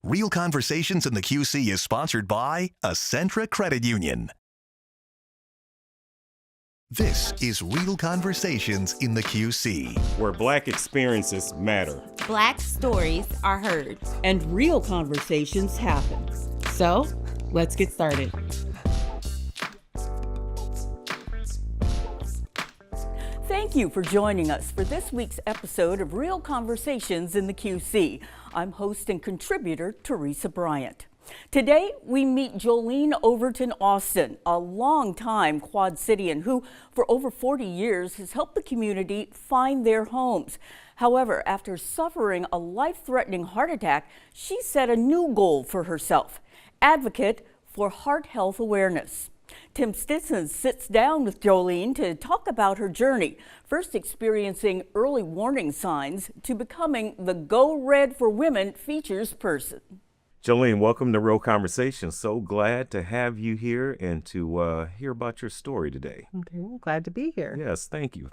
Real Conversations in the QC is sponsored by Accentra Credit Union. This is Real Conversations in the QC, where Black experiences matter. Black stories are heard. And real conversations happen. So, let's get started. Thank you for joining us for this week's episode of Real Conversations in the QC. I'm host and contributor Teresa Bryant. Today, we meet Jolean Overton Austin, a longtime Quad Citian who, for over 40 years, has helped the community find their homes. However, after suffering a life-threatening heart attack, she set a new goal for herself: advocate for heart health awareness. Tim Stinson sits down with Jolean to talk about her journey, first experiencing early warning signs to becoming the Go Red for Women features person. Jolean, welcome to Real Conversations. So glad to have you here and to hear about your story today. Okay, glad to be here. Yes, thank you.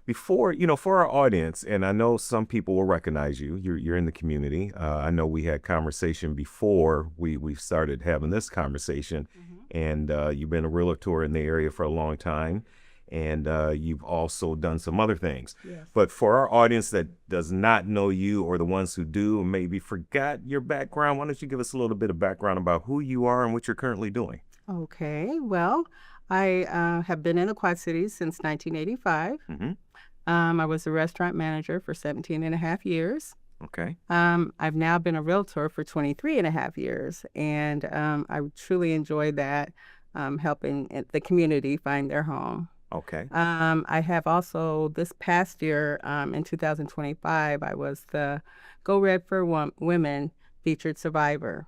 Before, for our audience, and I know some people will recognize you, you're in the community. I know we had conversation before we started having this conversation, and you've been a realtor in the area for a long time. And you've also done some other things. Yes. But for our audience that does not know you, or the ones who do and maybe forgot your background, why don't you give us a little bit of background about who you are and what you're currently doing? Okay, well, I have been in the Quad Cities since 1985. I was a restaurant manager for 17 and a half years. Okay. I've now been a realtor for 23 and a half years, and I truly enjoyed that, helping the community find their home. Okay. I have also, this past year, in 2025, I was the Go Red for Women featured survivor.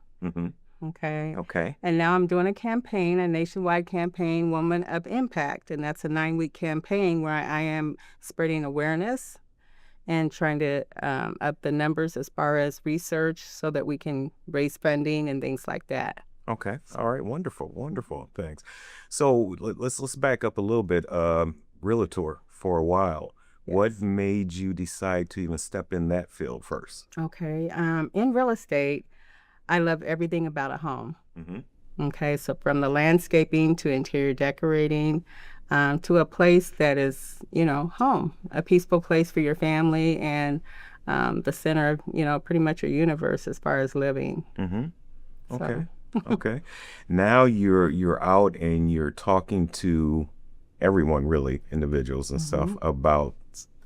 Okay. Okay. And now I'm doing a nationwide campaign, Woman of Impact. And that's a 9-week campaign where I am spreading awareness and trying to up the numbers as far as research so that we can raise funding and things like that. Okay. All right. Wonderful. Thanks. So let's back up a little bit. Realtor for a while. Yes. What made you decide to even step in that field first? Okay. In real estate, I love everything about a home. Okay. So from the landscaping to interior decorating, to a place that is, home, a peaceful place for your family, and the center of, pretty much your universe as far as living. Okay. Okay. Now you're out and you're talking to everyone, really, individuals and stuff, about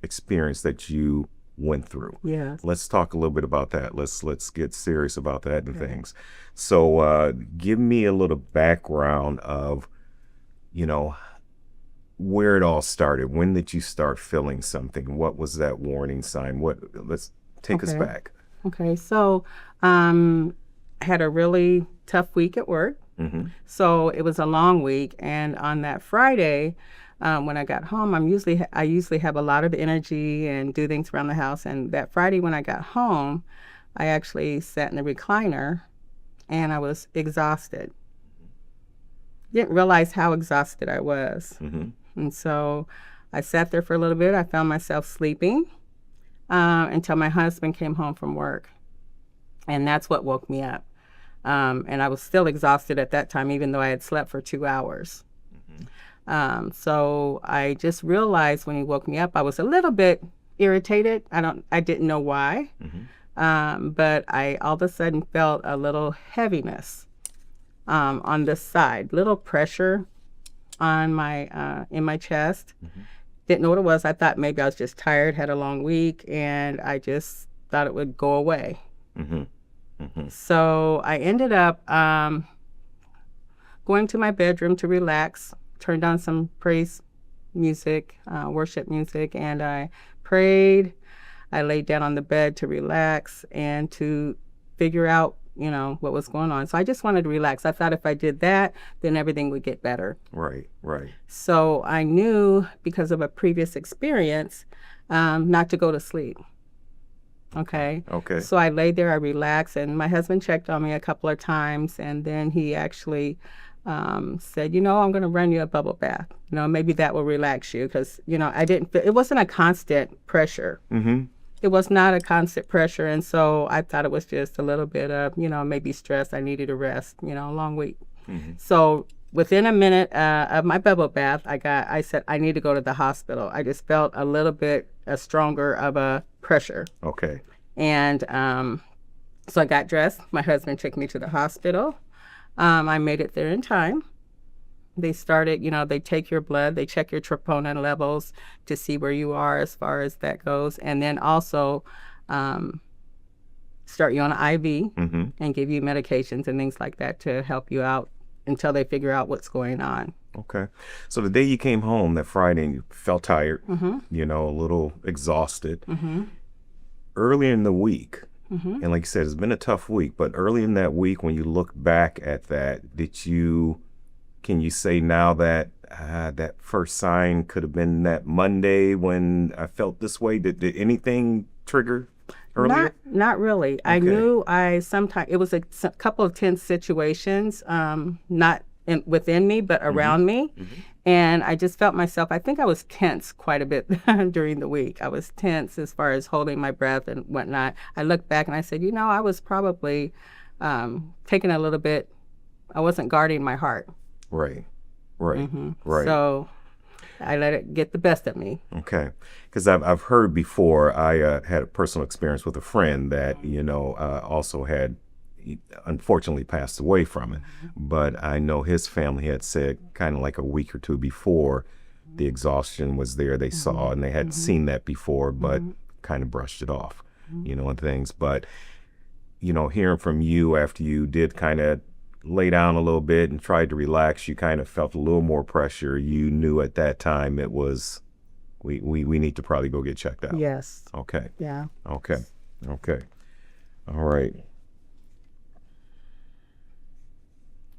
experience that you went through. Yeah. Let's talk a little bit about that. Let's get serious about that and things. So give me a little background of, where it all started. When did you start feeling something? What was that warning sign? Let's take us back. Okay. So I had a really tough week at work. So it was a long week. And on that Friday, when I got home, I usually have a lot of energy and do things around the house. And that Friday when I got home, I actually sat in the recliner and I was exhausted. Didn't realize how exhausted I was. And so I sat there for a little bit. I found myself sleeping until my husband came home from work. And that's what woke me up. And I was still exhausted at that time, even though I had slept for 2 hours. So I just realized when he woke me up, I was a little bit irritated. I didn't know why. But I all of a sudden felt a little heaviness on this side, little pressure on my in my chest. Didn't know what it was. I thought maybe I was just tired, had a long week, and I just thought it would go away. So I ended up going to my bedroom to relax, turned on some praise music, worship music, and I prayed. I laid down on the bed to relax and to figure out, what was going on. So I just wanted to relax. I thought if I did that, then everything would get better. Right. So I knew, because of a previous experience, not to go to sleep. Okay. So I laid there, I relaxed, and my husband checked on me a couple of times, and then he actually said, I'm going to run you a bubble bath. Maybe that will relax you, because, I didn't feel, it wasn't a constant pressure. It was not a constant pressure, and so I thought it was just a little bit of, maybe stress. I needed a rest, a long week. So within a minute of my bubble bath, I said I need to go to the hospital. I just felt a little bit stronger of a pressure. Okay. And so I got dressed. My husband took me to the hospital. I made it there in time. They started, they take your blood, they check your troponin levels to see where you are as far as that goes, and then also start you on an IV and give you medications and things like that to help you out until they figure out what's going on. Okay. So the day you came home that Friday and you felt tired, a little exhausted, early in the week, and like you said, it's been a tough week, but early in that week when you look back at that, can you say now that that first sign could have been that Monday when I felt this way? Did anything trigger earlier? Not really. Okay. I knew it was a couple of tense situations, not within me, but around me. And I just felt myself, I think I was tense quite a bit during the week. I was tense as far as holding my breath and whatnot. I looked back and I said, I was probably taking a little bit, I wasn't guarding my heart. Right. So I let it get the best of me. Okay. Because I've heard before, I had a personal experience with a friend that, also had, he unfortunately passed away from it. But I know his family had said kind of like a week or two before the exhaustion was there. They saw and they had seen that before, but kind of brushed it off, and things. But, hearing from you after you did kind of lay down a little bit and tried to relax, you kind of felt a little more pressure. You knew at that time it was, we need to probably go get checked out. Yes. Okay. Yeah. Okay. All right.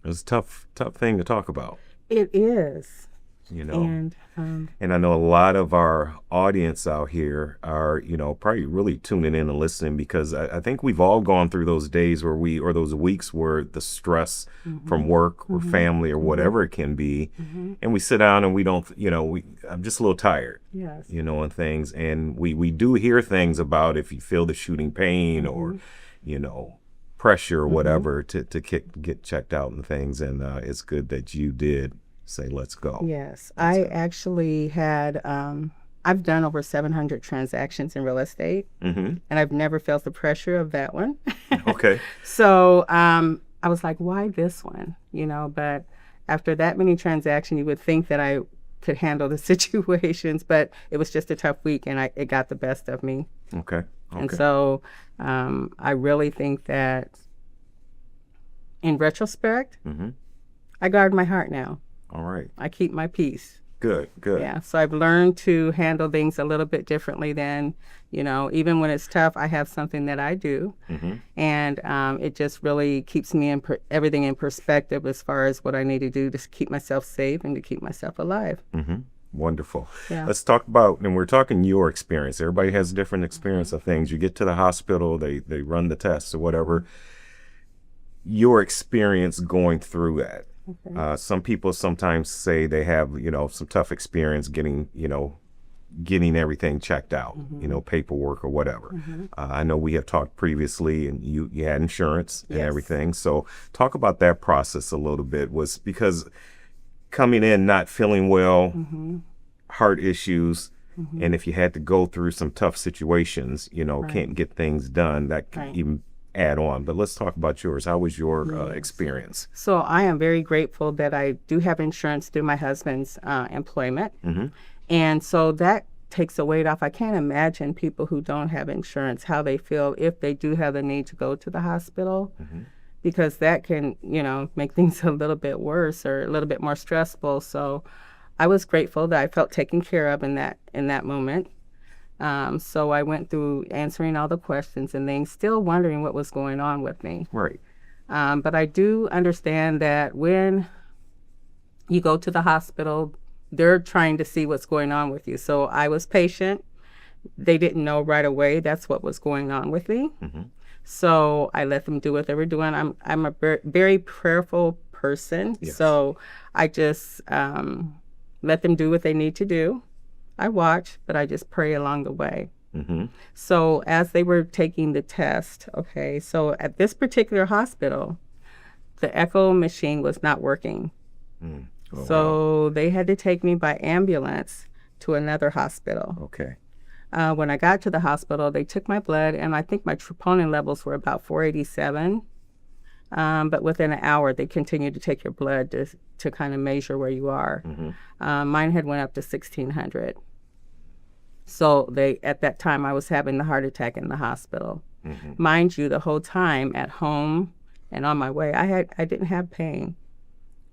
It's a tough thing to talk about. It is. And I know a lot of our audience out here are, probably really tuning in and listening because I think we've all gone through those days or those weeks where the stress from work or family or whatever it can be, and we sit down and we don't, I'm just a little tired, yes, and things. And we do hear things about if you feel the shooting pain or, pressure or whatever to get checked out and things. And it's good that you did say, let's go. Yes. I actually had, I've done over 700 transactions in real estate, and I've never felt the pressure of that one. Okay. So I was like, why this one? But after that many transactions, you would think that I could handle the situations, but it was just a tough week and it got the best of me. Okay. And so I really think that in retrospect, I guard my heart now. All right. I keep my peace. Good. Yeah. So I've learned to handle things a little bit differently than, even when it's tough, I have something that I do. And it just really keeps me everything in perspective as far as what I need to do to keep myself safe and to keep myself alive. Wonderful. Yeah. Let's talk about, and we're talking your experience. Everybody has a different experience of things. You get to the hospital, they run the tests or whatever. Your experience going through that. Okay. Some people sometimes say they have, some tough experience getting everything checked out, paperwork or whatever. I know we have talked previously and you had insurance and everything. So talk about that process a little bit. Was because coming in not feeling well, heart issues, and if you had to go through some tough situations, can't get things done, that can even add on. But let's talk about yours. How was your experience? So I am very grateful that I do have insurance through my husband's employment. And so that takes a weight off. I can't imagine people who don't have insurance, how they feel if they do have the need to go to the hospital, because that can, make things a little bit worse or a little bit more stressful. So I was grateful that I felt taken care of in that moment. So I went through answering all the questions and things, still wondering what was going on with me. Right. But I do understand that when you go to the hospital, they're trying to see what's going on with you. So I was patient. They didn't know right away that's what was going on with me. So I let them do what they were doing. I'm a very prayerful person. Yes. So I just let them do what they need to do. I watch, but I just pray along the way. Mm-hmm. So as they were taking the test, okay, so at this particular hospital, the echo machine was not working. Mm. Oh, wow. So they had to take me by ambulance to another hospital. Okay. When I got to the hospital, they took my blood, and I think my troponin levels were about 487. But within an hour, they continued to take your blood to kind of measure where you are. Mine had went up to 1600. So at that time, I was having the heart attack in the hospital. Mind you, the whole time at home and on my way, I didn't have pain.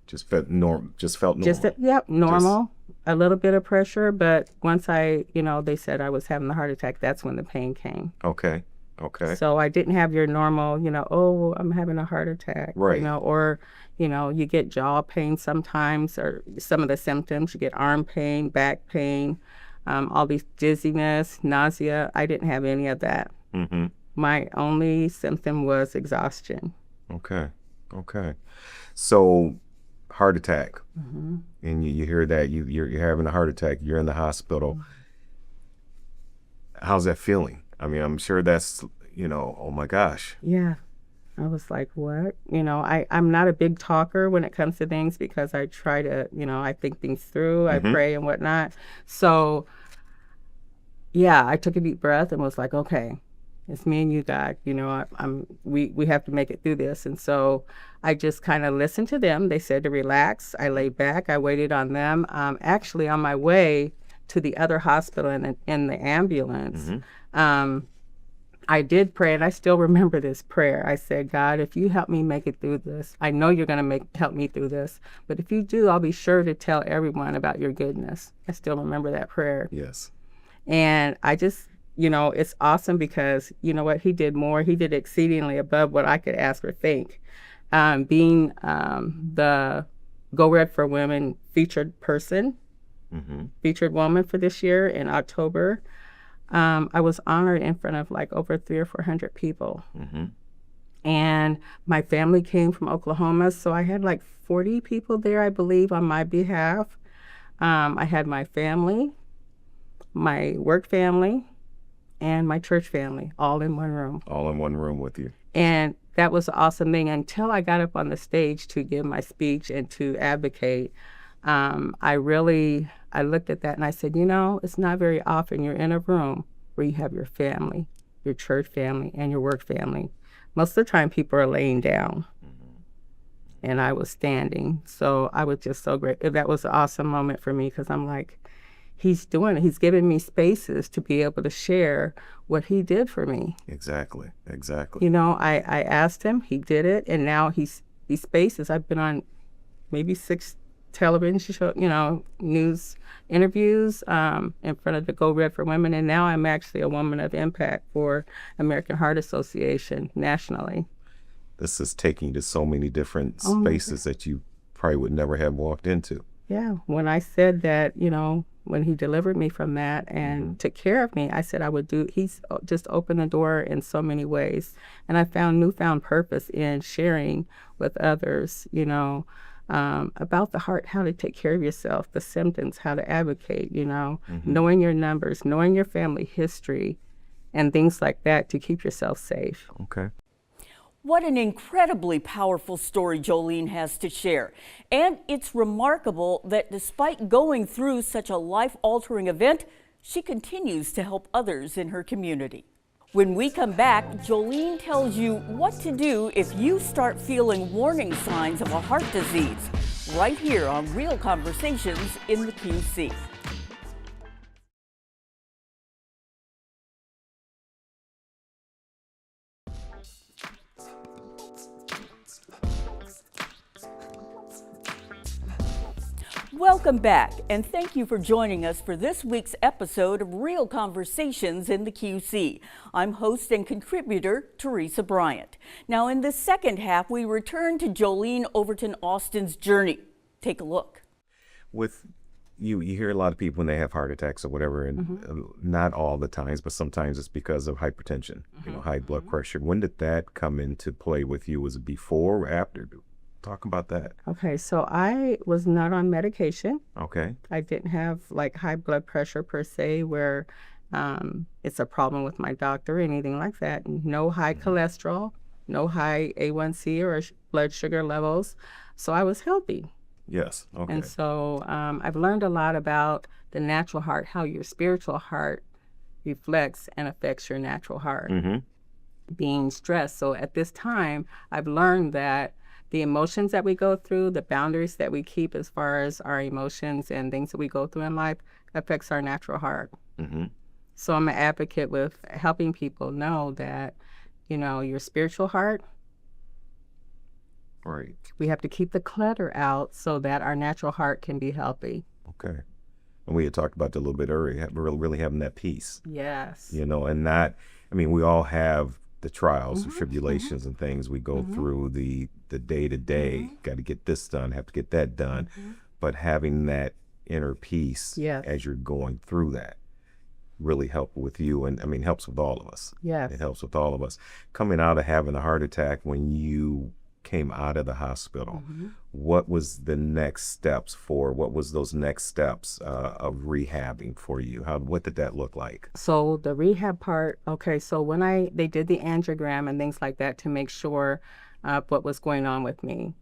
Just felt normal. Normal. A little bit of pressure, but once they said I was having the heart attack, that's when the pain came. Okay. So I didn't have your normal, oh, I'm having a heart attack. Right. Or, you get jaw pain sometimes, or some of the symptoms. You get arm pain, back pain, all these dizziness, nausea. I didn't have any of that. Mm-hmm. My only symptom was exhaustion. Okay. So, heart attack, and you hear that you're having a heart attack. You're in the hospital. How's that feeling? I mean, I'm sure that's oh my gosh. Yeah, I was like, what? I'm not a big talker when it comes to things because I try to, I think things through. I pray and whatnot. So, yeah, I took a deep breath and was like, okay, it's me and you, God. We have to make it through this. And so I just kind of listened to them. They said to relax. I laid back. I waited on them. Actually, on my way to the other hospital in the ambulance, I did pray, and I still remember this prayer. I said, God, if you help me make it through this, I know you're going to help me through this. But if you do, I'll be sure to tell everyone about your goodness. I still remember that prayer. Yes. And I just, it's awesome because, you know what, he did more. He did exceedingly above what I could ask or think. Being the Go Red for Women featured person, featured woman for this year in October, I was honored in front of like over 300 or 400 people. And my family came from Oklahoma, so I had like 40 people there, I believe, on my behalf. I had my family, my work family, and my church family all in one room. All in one room with you. And that was an awesome thing until I got up on the stage to give my speech and to advocate. I looked at that and I said, it's not very often you're in a room where you have your family, your church family, and your work family. Most of the time people are laying down. And I was standing. So I was just so great. That was an awesome moment for me because I'm like, he's giving me spaces to be able to share what he did for me. Exactly. I asked him, he did it, and now these spaces, I've been on maybe 6 television show, news interviews in front of the Go Red for Women, and now I'm actually a woman of impact for American Heart Association nationally. This is taking you to so many different spaces that you probably would never have walked into. Yeah, when I said that, when he delivered me from that and took care of me, I said I would do. He's just opened the door in so many ways, and I found newfound purpose in sharing with others, about the heart, how to take care of yourself, the symptoms, how to advocate, knowing your numbers, knowing your family history, and things like that to keep yourself safe. Okay. What an incredibly powerful story Jolean has to share. And it's remarkable that despite going through such a life-altering event, she continues to help others in her community. When we come back, Jolean tells you what to do if you start feeling warning signs of a heart disease, right here on Real Conversations in the QC. Welcome back, and thank you for joining us for this week's episode of Real Conversations in the QC. I'm host and contributor Teresa Bryant. Now, in the second half, we return to Jolean Overton Austin's journey. Take a look. With you hear a lot of people when they have heart attacks or whatever, and not all the times, but sometimes it's because of hypertension, high blood pressure. When did that come into play with you? Was it before or after? Talk about that. Okay, so I was not on medication. Okay. I didn't have like high blood pressure per se, where it's a problem with my doctor or anything like that. No high cholesterol, no high A1C or blood sugar levels. So I was healthy. Yes. Okay. And so I've learned a lot about the natural heart, how your spiritual heart reflects and affects your natural heart, being stressed. So at this time, I've learned that the emotions that we go through, the boundaries that we keep as far as our emotions and things that we go through in life affects our natural heart. So I'm an advocate with helping people know that, your spiritual heart, Right. we have to keep the clutter out so that our natural heart can be healthy. Okay. And we had talked about that a little bit earlier, really having that peace, Yes. and not, we all have the trials and tribulations and things we go through, the day to day, got to get this done, have to get that done. But having that inner peace as you're going through that really help with you, and helps with all of us. Yes. It helps with all of us. Coming out of having a heart attack, when you came out of the hospital, what was the next steps what was those next steps of rehabbing for you? What did that look like? So the rehab part, okay, so when they did the angiogram and things like that to make sure what was going on with me,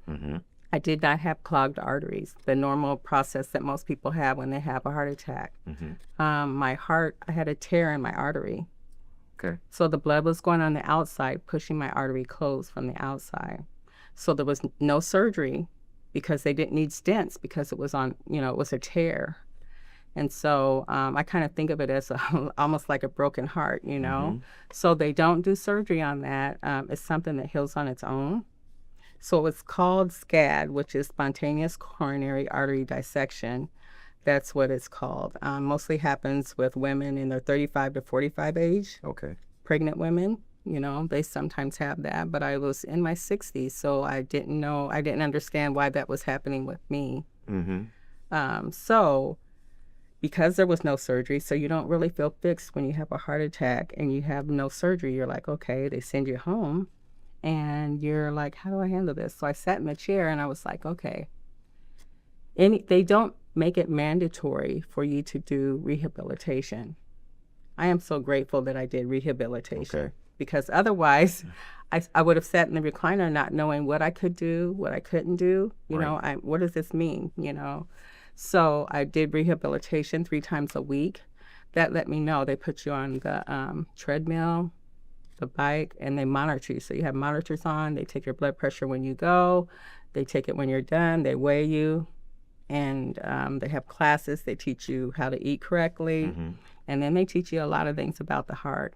I did not have clogged arteries, the normal process that most people have when they have a heart attack. My heart, I had a tear in my artery. Okay. So the blood was going on the outside, pushing my artery closed from the outside. So there was no surgery because they didn't need stents because it was on, it was a tear. And so I kind of think of it as almost like a broken heart, So they don't do surgery on that. It's something that heals on its own. So it's called SCAD, which is spontaneous coronary artery dissection. That's what it's called. Mostly happens with women in their 35 to 45 age. Okay. Pregnant women. They sometimes have that, but I was in my 60s, so I didn't understand why that was happening with me. So because there was no surgery, so you don't really feel fixed when you have a heart attack and you have no surgery. You're like, okay, they send you home and you're like, how do I handle this? So I sat in the chair and I was like, okay, they don't make it mandatory for you to do rehabilitation. I am so grateful that I did rehabilitation. Okay. Because otherwise, I would have sat in the recliner not knowing what I could do, what I couldn't do. What does this mean, So I did rehabilitation 3 times a week. That let me know. They put you on the treadmill, the bike, and they monitor you. So you have monitors on. They take your blood pressure when you go. They take it when you're done. They weigh you. And they have classes. They teach you how to eat correctly. And then they teach you a lot of things about the heart.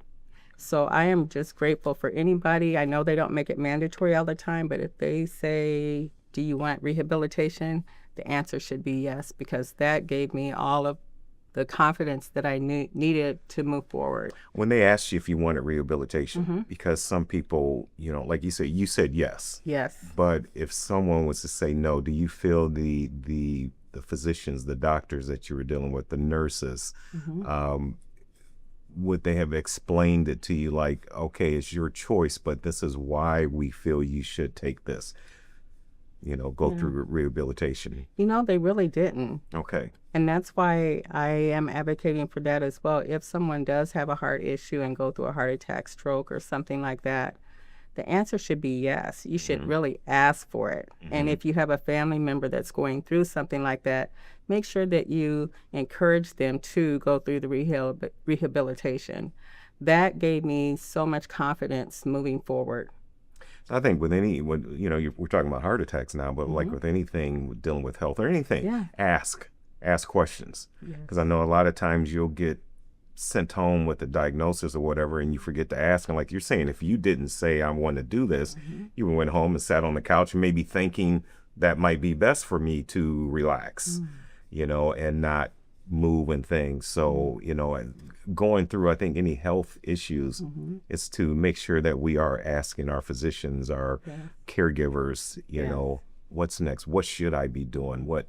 So I am just grateful for anybody. I know they don't make it mandatory all the time, but if they say, do you want rehabilitation? The answer should be yes, because that gave me all of the confidence that I needed to move forward. When they asked you if you wanted rehabilitation, because some people, like you said yes. Yes. But if someone was to say no, do you feel the physicians, the doctors that you were dealing with, the nurses, would they have explained it to you like, okay, it's your choice, but this is why we feel you should take this, go through rehabilitation? They really didn't. Okay. And that's why I am advocating for that as well. If someone does have a heart issue and go through a heart attack, stroke, or something like that, the answer should be yes. You should really ask for it. And if you have a family member that's going through something like that, make sure that you encourage them to go through the rehabilitation. That gave me so much confidence moving forward. I think we're talking about heart attacks now, but like with anything dealing with health or anything, ask questions. Because I know a lot of times you'll get sent home with a diagnosis or whatever, and you forget to ask. And like you're saying, if you didn't say, I want to do this, you went home and sat on the couch and maybe thinking that might be best for me to relax, and not move and things. So, going through, I think, any health issues is to make sure that we are asking our physicians, our caregivers, what's next? What should I be doing? What,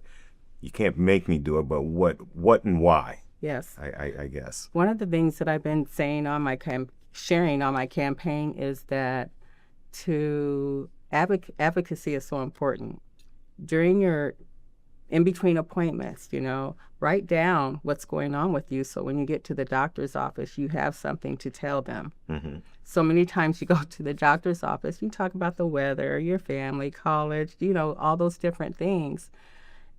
you can't make me do it, but what and why? Yes. I guess. One of the things that I've been saying on my sharing on my campaign is that advocacy is so important. During your in between appointments, write down what's going on with you. So when you get to the doctor's office, you have something to tell them. So many times you go to the doctor's office, you talk about the weather, your family, college, all those different things.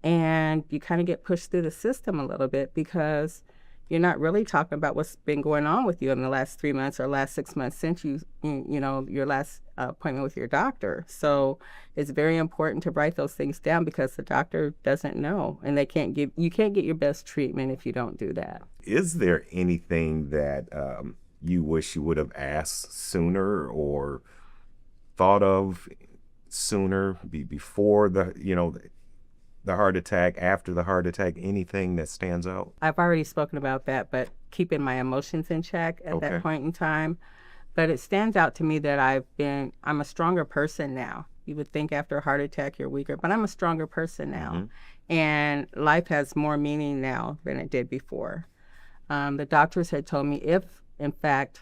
And you kind of get pushed through the system a little bit because you're not really talking about what's been going on with you in the last 3 months or last 6 months since your last appointment with your doctor. So it's very important to write those things down because the doctor doesn't know, and you can't get your best treatment if you don't do that. Is there anything that you wish you would have asked sooner or thought of sooner before the heart attack, after the heart attack, anything that stands out? I've already spoken about that, but keeping my emotions in check at that point in time. But it stands out to me that I'm a stronger person now. You would think after a heart attack you're weaker, but I'm a stronger person now. And life has more meaning now than it did before. The doctors had told me if, in fact,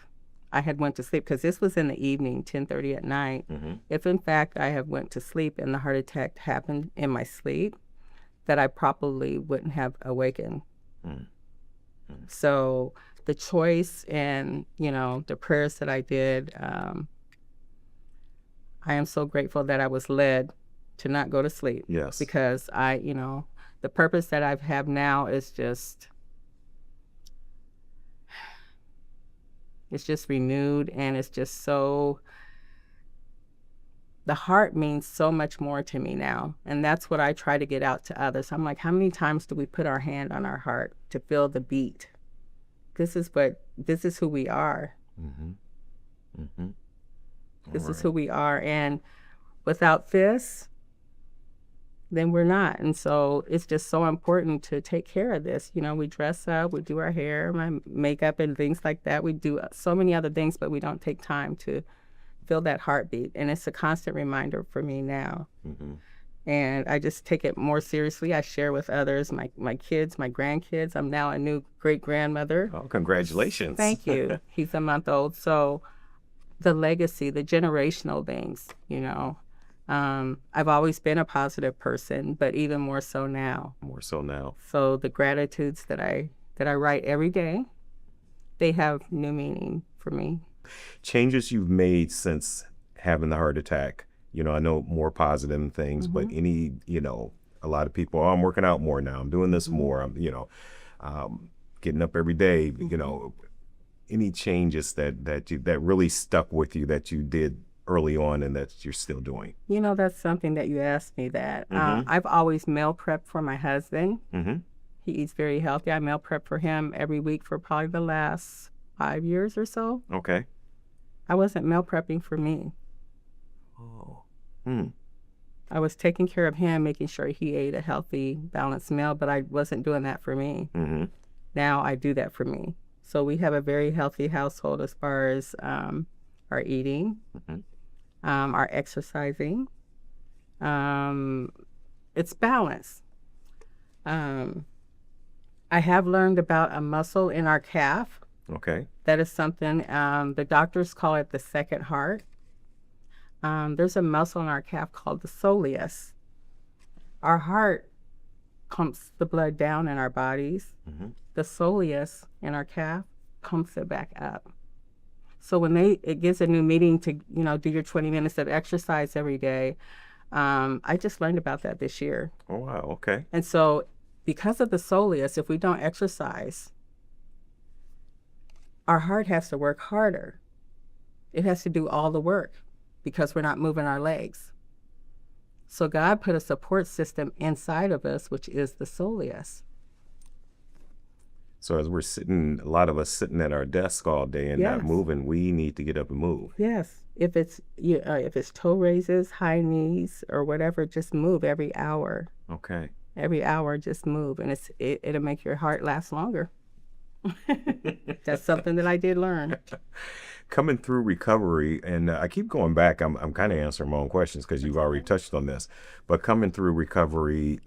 I had went to sleep, because this was in the evening, 10:30 at night. If, in fact, I had went to sleep and the heart attack happened in my sleep, that I probably wouldn't have awakened. So the choice and, the prayers that I did, I am so grateful that I was led to not go to sleep. Yes. Because the purpose that I have now is it's just renewed, and it's just so, the heart means so much more to me now. And that's what I try to get out to others. I'm like, how many times do we put our hand on our heart to feel the beat? This is who we are. This is who we are. And without this, then we're not. And so it's just so important to take care of this. We dress up, we do our hair, my makeup and things like that. We do so many other things, but we don't take time to feel that heartbeat. And it's a constant reminder for me now. And I just take it more seriously. I share with others, my kids, my grandkids. I'm now a new great-grandmother. Oh, congratulations. Thank you. He's a month old. So the legacy, the generational things, I've always been a positive person, but even more so now. More so now. So the gratitudes that I write every day, they have new meaning for me. Changes you've made since having the heart attack, I know more positive things, but any, a lot of people, I'm working out more now, I'm doing this more, I'm, getting up every day, any changes that really stuck with you that you did early on and that you're still doing? That's something that you asked me that. I've always meal prepped for my husband. He eats very healthy. I meal prep for him every week for probably the last 5 years or so. Okay. I wasn't meal prepping for me. Oh. I was taking care of him, making sure he ate a healthy, balanced meal, but I wasn't doing that for me. Now I do that for me. So we have a very healthy household as far as our eating, our exercising. It's balance. I have learned about a muscle in our calf. Okay. That is something, the doctors call it the second heart. There's a muscle in our calf called the soleus. Our heart pumps the blood down in our bodies. The soleus in our calf pumps it back up. So when it gives a new meaning to, do your 20 minutes of exercise every day, I just learned about that this year. Oh, wow. Okay. And so because of the soleus, if we don't exercise, our heart has to work harder. It has to do all the work because we're not moving our legs. So God put a support system inside of us, which is the soleus. So as we're sitting, a lot of us sitting at our desk all day and not moving, we need to get up and move. Yes. If it's toe raises, high knees, or whatever, just move every hour. Okay. Every hour, just move, and it'll make your heart last longer. That's something that I did learn. Coming through recovery, and I keep going back, I'm kind of answering my own questions because you've already touched on this, but coming through recovery,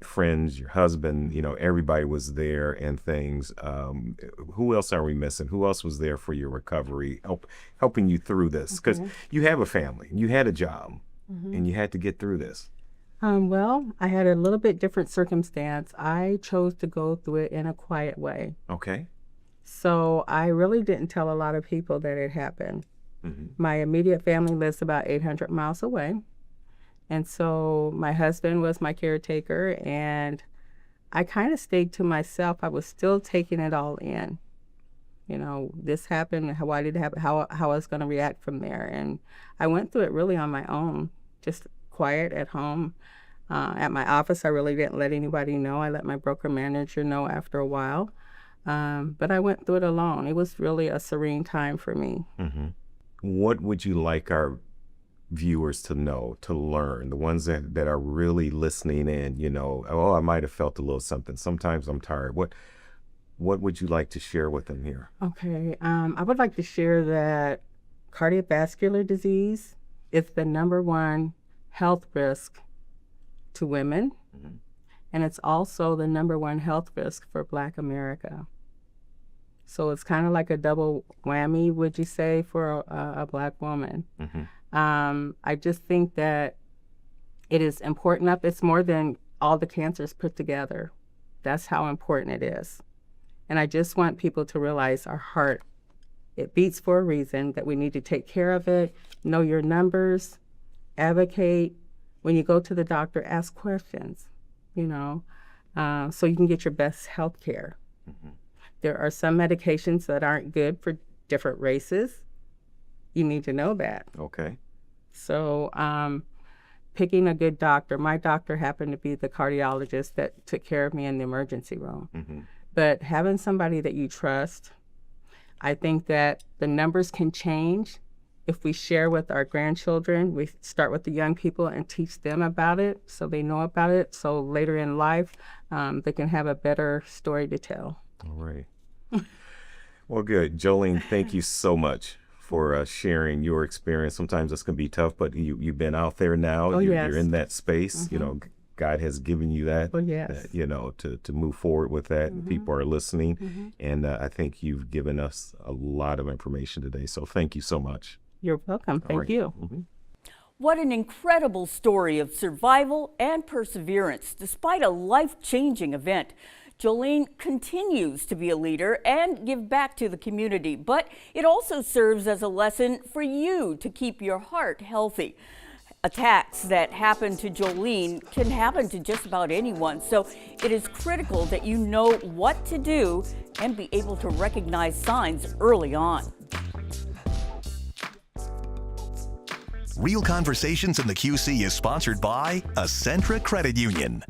friends, your husband, everybody was there and things. Who else are we missing? Who else was there for your recovery, helping you through this? Because you have a family, you had a job, and you had to get through this. Well, I had a little bit different circumstance. I chose to go through it in a quiet way. Okay. So I really didn't tell a lot of people that it happened. My immediate family lives about 800 miles away. And so my husband was my caretaker, and I kind of stayed to myself. I was still taking it all in. You know, this happened, why did it happen, how I was going to react from there. And I went through it really on my own, just quiet at home. At my office, I really didn't let anybody know. I let my broker manager know after a while. But I went through it alone. It was really a serene time for me. What would you like our viewers to know, to learn, the ones that are really listening in, you know, oh, I might have felt a little something. Sometimes I'm tired. What would you like to share with them here? Okay. I would like to share that cardiovascular disease is the #1 health risk to women. And it's also the #1 health risk for Black America. So it's kind of like a double whammy, would you say, for a Black woman. I just think that it is important enough. It's more than all the cancers put together. That's how important it is. And I just want people to realize our heart, it beats for a reason, that we need to take care of it, know your numbers, advocate. When you go to the doctor, ask questions, you know, so you can get your best health care. There are some medications that aren't good for different races. You need to know that. Okay. So picking a good doctor. My doctor happened to be the cardiologist that took care of me in the emergency room. But having somebody that you trust, I think that the numbers can change if we share with our grandchildren. We start with the young people and teach them about it so they know about it. So later in life, they can have a better story to tell. All right. Well, good. Jolean, thank you so much for sharing your experience. Sometimes it's going to be tough, but you've been out there now. Oh, yes. You're in that space. You know, God has given you that, Oh, yes. you know, to move forward with that. People are listening. And I think you've given us a lot of information today. So thank you so much. You're welcome. All Thank right. you. What an incredible story of survival and perseverance despite a life-changing event. Jolean continues to be a leader and give back to the community, but it also serves as a lesson for you to keep your heart healthy. Attacks that happen to Jolean can happen to just about anyone, so it is critical that you know what to do and be able to recognize signs early on. Real Conversations in the QC is sponsored by Accentra Credit Union.